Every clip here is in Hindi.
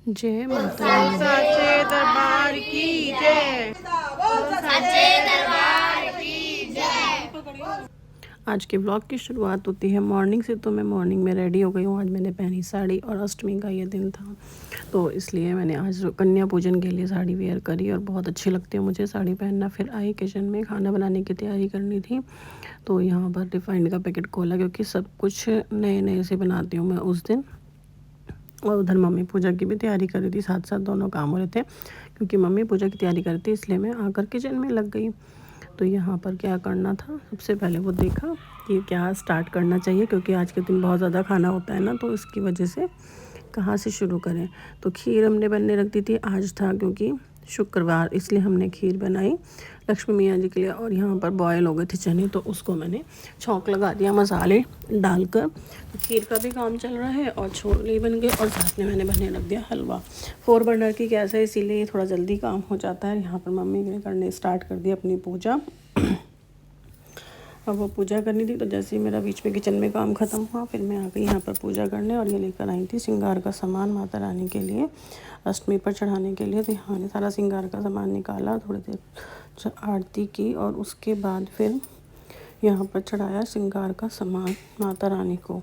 जय माता दी। साचे दरबार की जय। साचे दरबार की जय। आज के ब्लॉग की शुरुआत होती है मॉर्निंग से। तो मैं मॉर्निंग में रेडी हो गई हूँ। आज मैंने पहनी साड़ी और अष्टमी का ये दिन था तो इसलिए मैंने आज कन्या पूजन के लिए साड़ी वेयर करी और बहुत अच्छी लगती है मुझे साड़ी पहनना। फिर आई किचन में खाना बनाने की तैयारी करनी थी तो यहाँ पर रिफाइंड का पैकेट खोला क्योंकि सब कुछ नए नए से बनाती हूँ मैं उस दिन। और उधर मम्मी पूजा की भी तैयारी कर रही थी, साथ साथ दोनों काम हो रहे थे क्योंकि मम्मी पूजा की तैयारी करती थी इसलिए मैं आकर किचन में लग गई। तो यहाँ पर क्या करना था, सबसे पहले वो देखा कि क्या स्टार्ट करना चाहिए क्योंकि आज के दिन बहुत ज़्यादा खाना होता है ना, तो इसकी वजह से कहाँ से शुरू करें। तो खीर हमने बनने रख दी थी, आज था क्योंकि शुक्रवार इसलिए हमने खीर बनाई लक्ष्मी मैया जी के लिए। और यहाँ पर बॉयल हो गए थे चने तो उसको मैंने छौंक लगा दिया मसाले डालकर। तो खीर का भी काम चल रहा है और छोले बन गए और साथ में मैंने बनने रख दिया हलवा। 4 बर्नर की गैस है इसीलिए थोड़ा जल्दी काम हो जाता है। यहाँ पर मम्मी ने करने स्टार्ट कर दी अपनी पूजा। अब वो पूजा करनी थी तो जैसे ही मेरा बीच में किचन में काम ख़त्म हुआ फिर मैं आ गई यहाँ पर पूजा करने। और ये लेकर आई थी श्रृंगार का सामान माता रानी के लिए अष्टमी पर चढ़ाने के लिए। तो यहाँ ने सारा श्रृंगार का सामान निकाला, थोड़ी देर आरती की और उसके बाद फिर यहाँ पर चढ़ाया श्रृंगार का सामान माता रानी को।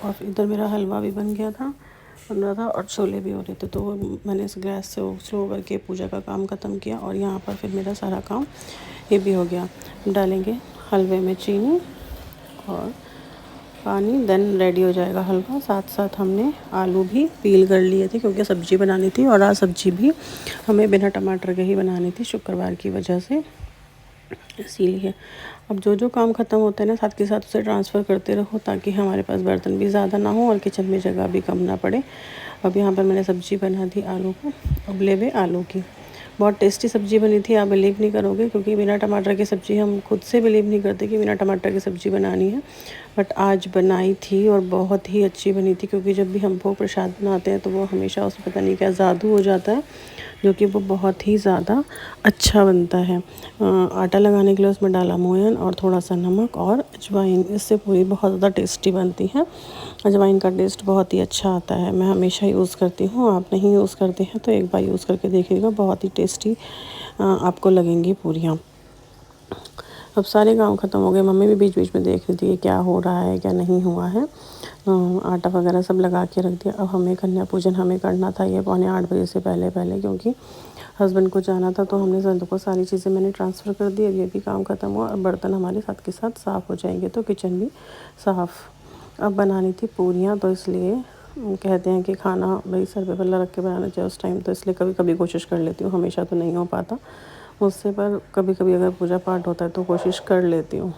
और इधर मेरा हलवा भी बन रहा था और छोले भी हो रहे थे। तो मैंने इस गैस से स्लो करके पूजा का काम ख़त्म किया। और यहाँ पर फिर मेरा सारा काम ये भी हो गया। डालेंगे हलवे में चीनी और पानी, देन रेडी हो जाएगा हलवा। साथ साथ हमने आलू भी पील कर लिए थे क्योंकि सब्ज़ी बनानी थी और आज सब्ज़ी भी हमें बिना टमाटर के ही बनानी थी शुक्रवार की वजह से, इसीलिए। अब जो जो काम ख़त्म होता है ना साथ के साथ उसे ट्रांसफ़र करते रहो ताकि हमारे पास बर्तन भी ज़्यादा ना हो और किचन में जगह भी कम ना पड़े। अब यहाँ पर मैंने सब्ज़ी बना दी आलू को, उबले हुए आलू की। बहुत टेस्टी सब्ज़ी बनी थी, आप बिलीव नहीं करोगे क्योंकि बिना टमाटर की सब्ज़ी हम खुद से बिलीव नहीं करते कि बिना टमाटर की सब्ज़ी बनानी है, बट आज बनाई थी और बहुत ही अच्छी बनी थी। क्योंकि जब भी हम भोग प्रसाद बनाते हैं तो वो हमेशा उसमें पता नहीं क्या जादू हो जाता है जो कि वो बहुत ही ज़्यादा अच्छा बनता है। आटा लगाने के लिए उसमें डाला मोयन और थोड़ा सा नमक और अजवाइन, इससे पूरी बहुत ज़्यादा टेस्टी बनती है। अजवाइन का टेस्ट बहुत ही अच्छा आता है, मैं हमेशा यूज़ करती हूँ। आप नहीं यूज़ करते हैं तो एक बार यूज़ करके देखिएगा, बहुत ही टेस्टी आपको लगेंगी पूरियाँ। अब सारे काम ख़त्म हो गए, मम्मी भी बीच बीच में देख रही थी कि क्या हो रहा है क्या नहीं हुआ है। आटा वगैरह सब लगा के रख दिया। अब हमें कन्या पूजन हमें करना था ये 7:45 बजे से पहले क्योंकि हस्बैंड को जाना था। तो हमने संत को सारी चीज़ें मैंने ट्रांसफ़र कर दी। अब ये भी काम ख़त्म हुआ और बर्तन हमारे साथ के साथ साफ़ हो जाएंगे तो किचन भी साफ़। अब बनानी थी पूरियाँ तो इसलिए कहते हैं कि खाना भाई सर पे पल्ला रख के बनाना चाहिए उस टाइम, तो इसलिए कभी कभी कोशिश कर लेती हूँ, हमेशा तो नहीं हो पाता मुझसे, पर कभी कभी अगर पूजा पाठ होता है तो कोशिश कर लेती हूँ।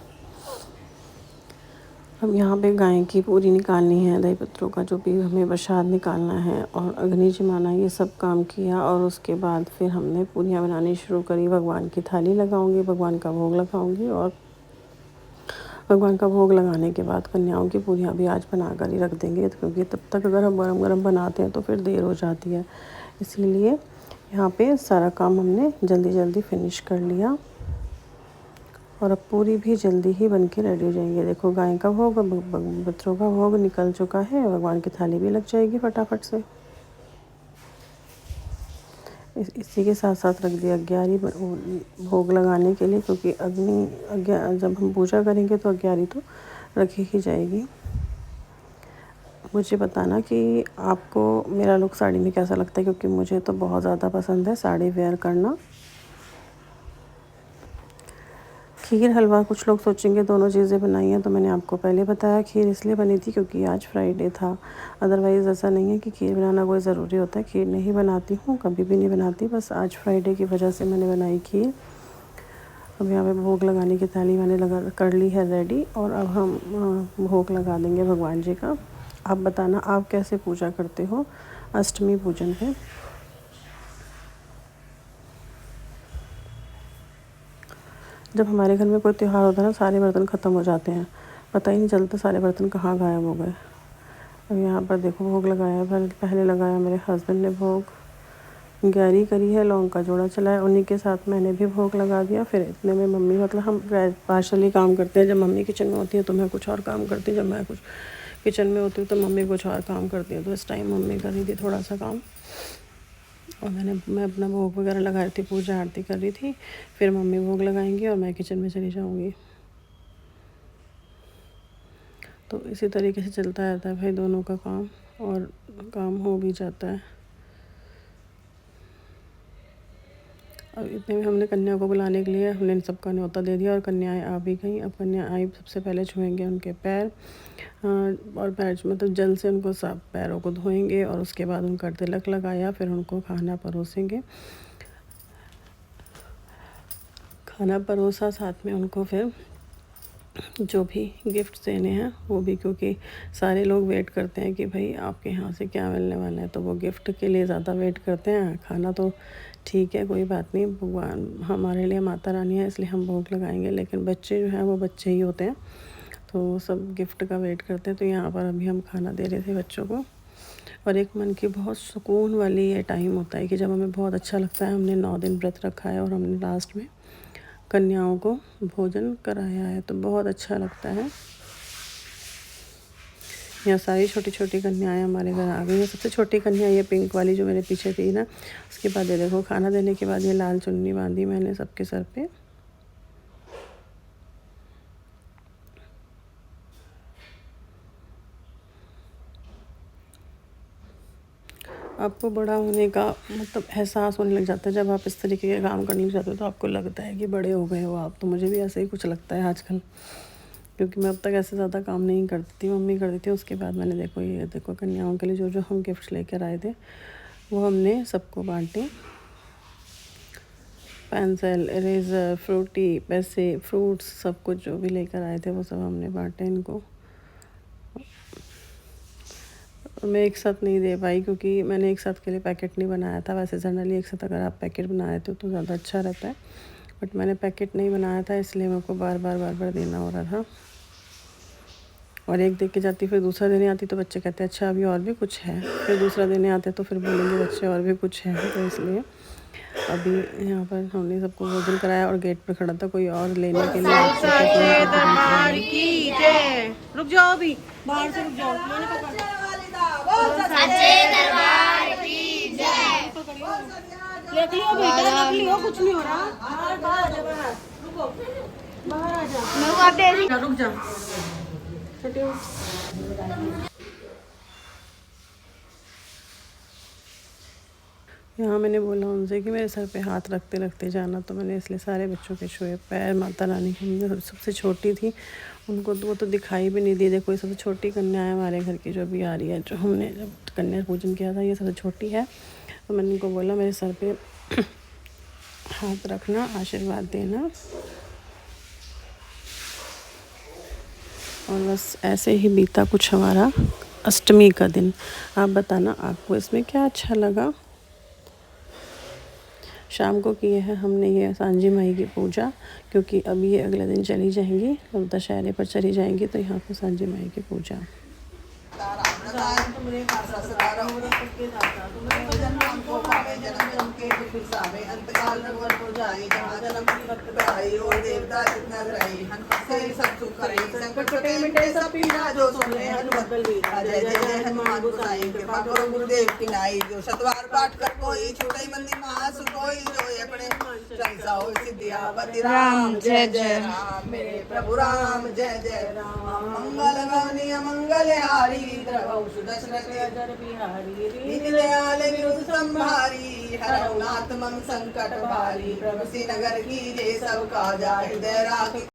अब यहाँ पे गाय की पूरी निकालनी है, दही पत्रों का जो भी हमें प्रसाद निकालना है और अग्नि जमाना, ये सब काम किया। और उसके बाद फिर हमने पूरियाँ बनानी शुरू करी। भगवान की थाली लगाऊंगी, भगवान का भोग लगाऊंगी और भगवान का भोग लगाने के बाद कन्याओं की पूरियाँ भी आज बना कर ही रख देंगे क्योंकि तब तक अगर हम गरम गरम बनाते हैं तो फिर देर हो जाती है। इसीलिए यहाँ पे सारा काम हमने जल्दी जल्दी फिनिश कर लिया और अब पूरी भी जल्दी ही बन के रेडी हो जाएंगे। देखो गाय का भोग, बच्चों का भोग निकल चुका है, भगवान की थाली भी लग जाएगी फटाफट से। इसी के साथ साथ रख दिया अग्यारी भोग लगाने के लिए क्योंकि जब हम पूजा करेंगे तो अग्यारी तो रखी ही जाएगी। मुझे बताना कि आपको मेरा लुक साड़ी में कैसा लगता है क्योंकि मुझे तो बहुत ज़्यादा पसंद है साड़ी वेयर करना। खीर हलवा कुछ लोग सोचेंगे दोनों चीज़ें बनाई हैं, तो मैंने आपको पहले बताया खीर इसलिए बनी थी क्योंकि आज फ्राइडे था। अदरवाइज़ ऐसा नहीं है कि खीर बनाना कोई ज़रूरी होता है, खीर नहीं बनाती हूँ, कभी भी नहीं बनाती, बस आज फ्राइडे की वजह से मैंने बनाई खीर। अब यहाँ पे भोग लगाने की थाली मैंने कर ली है रेडी और अब हम भोग लगा देंगे भगवान जी का। आप बताना आप कैसे पूजा करते हो अष्टमी पूजन पे। जब हमारे घर में कोई त्यौहार होता है ना सारे बर्तन ख़त्म हो जाते हैं, पता ही नहीं चलता सारे बर्तन कहाँ गायब हो गए। अब यहाँ पर देखो भोग लगाया, पहले लगाया मेरे हस्बैंड ने भोग, ग्यारह करी है, लौंग का जोड़ा चलाया, उन्हीं के साथ मैंने भी भोग लगा दिया। फिर इतने में मम्मी, मतलब हम पार्शली काम करते हैं, जब मम्मी किचन में होती है तो मैं कुछ और काम करती हूँ, जब मैं कुछ किचन में होती हूँ तो मम्मी कुछ और काम करती है, तो इस टाइम मम्मी कर रही थी थोड़ा सा काम, और मैं अपना भोग वगैरह लगा रही थी, पूजा आरती कर रही थी। फिर मम्मी भोग लगाएंगी और मैं किचन में चली जाऊँगी। तो इसी तरीके से चलता रहता है भाई दोनों का काम, और काम हो भी जाता है। अब इतने में हमने कन्या को बुलाने के लिए हमने सबका न्योता दे दिया और कन्याएं आ भी गई। अब कन्या आई, सबसे पहले छुएंगे उनके पैर, और पैर मतलब जल से उनको सब पैरों को धोएंगे, और उसके बाद उनका तिलक लगाया, फिर उनको खाना परोसेंगे। खाना परोसा, साथ में उनको फिर जो भी गिफ्ट देने हैं वो भी, क्योंकि सारे लोग वेट करते हैं कि भाई आपके यहाँ से क्या मिलने वाला है, तो वो गिफ्ट के लिए ज़्यादा वेट करते हैं। खाना तो ठीक है, कोई बात नहीं, भगवान हमारे लिए माता रानी है, इसलिए हम भोग लगाएंगे, लेकिन बच्चे जो हैं वो बच्चे ही होते हैं, तो वो सब गिफ्ट का वेट करते हैं। तो यहाँ पर अभी हम खाना दे रहे थे बच्चों को, और एक मन की बहुत सुकून वाली ये टाइम होता है कि जब हमें बहुत अच्छा लगता है। हमने 9 दिन व्रत रखा है और हमने लास्ट में कन्याओं को भोजन कराया है, तो बहुत अच्छा लगता है। यहाँ सारी छोटी छोटी कन्याएं हमारे घर आ गई हैं। सबसे छोटी कन्या ये पिंक वाली जो मेरे पीछे थी ना, उसके बाद ये देखो खाना देने के बाद ये लाल चुन्नी बांधी मैंने सबके सर पे। आपको बड़ा होने का मतलब एहसास होने लग जाता है जब आप इस तरीके के काम करने लग जाते हो, तो आपको लगता है कि बड़े हो गए हो आप। तो मुझे भी ऐसे ही कुछ लगता है आजकल, क्योंकि मैं अब तक ऐसे ज़्यादा काम नहीं करती थी, मम्मी करती थी। उसके बाद मैंने देखो ये देखो कन्याओं के लिए जो जो हम गिफ्ट्स लेकर आए थे वो हमने सबको बांटे। पेंसिल, इरेज़र, फ्रूटी, पैसे, फ्रूट्स, सब कुछ जो भी लेकर आए थे वो सब हमने बांटे इनको। मैं एक साथ नहीं दे पाई क्योंकि मैंने एक साथ के लिए पैकेट नहीं बनाया था। वैसे जनरली एक साथ अगर आप पैकेट बनाए तो ज़्यादा अच्छा रहता है, बट मैंने पैकेट नहीं बनाया था, इसलिए मेरे को बार बार देना हो रहा था। और एक देख के जाती फिर दूसरा देने आती तो बच्चे कहते हैं अच्छा अभी और भी कुछ है, फिर दूसरा देने आते तो फिर बोलेंगे बच्चे और भी कुछ है। तो इसलिए अभी यहाँ पर हमने सबको भोजन कराया, और गेट पर खड़ा था कोई और लेने के लिए। रुक जाओ, अभी बाहर से रुक जाओ, देख लियो बेटा, देख लियो, कुछ नहीं हो रहा। बाहर आ जा, रुक जा। यहाँ मैंने बोला उनसे कि मेरे सर पे हाथ रखते रखते जाना, तो मैंने इसलिए सारे बच्चों के छुए पैर। माता रानी की जो सबसे छोटी थी उनको तो वो तो दिखाई भी नहीं दी। देखो ये सबसे छोटी कन्या है हमारे घर की जो अभी आ रही है, जो हमने जब कन्या पूजन किया था, ये सबसे छोटी है। तो मैंने उनको बोला मेरे सर पे हाथ रखना, आशीर्वाद देना, और बस ऐसे ही बीता कुछ हमारा अष्टमी का दिन। आप बताना आपको इसमें क्या अच्छा लगा। शाम को किए है हमने ये सांझी माई की पूजा, क्योंकि अब ये अगले दिन चली जाएंगी, अब दशहरे पर चली जाएंगी, तो यहाँ पर सांझी माई की पूजा। गुरुदेव की नाई जो शतवार पाठ कर कोई छुटई मंदी मास कोई जो अपने चंसा हो सिद्धियावती राम जय जय राम, मेरे प्रभु राम जय जय राम। मंगल गौनी मंगल हारी द्रवौ सुदशरथ बिहारी, दीनदयाल विरुद्ध संभारी, हरौ नाथ मम संकट भारी। प्रभु श्री नगर की जय सब काजा हृदय राखी।